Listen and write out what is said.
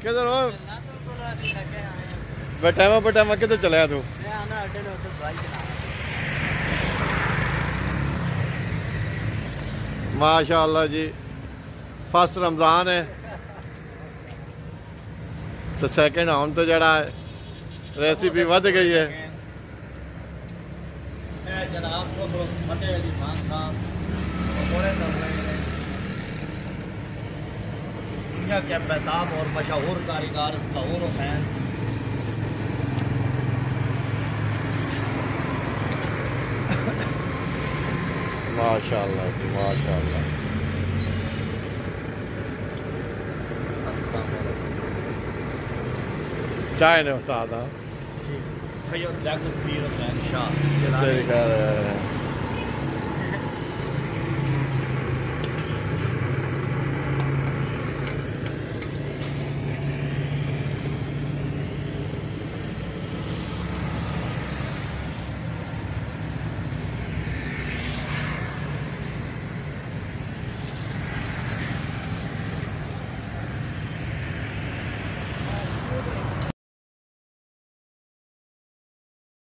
किधर हो बैठा किधर चलाया तू? माशाअल्लाह जी फर्स्ट रमज़ान है तो सैकेंड आउन तो जड़ा रेसिपी वध गई है। जनाब फतेह अली खान साहब दुनिया के बेताब और मशहूर कारीगर ज़हूर हुसैन माशाअल्लाह जी माशाअल्लाह। चाय ने उस्ताद सैयद लियाकत पीर हुसैन शाह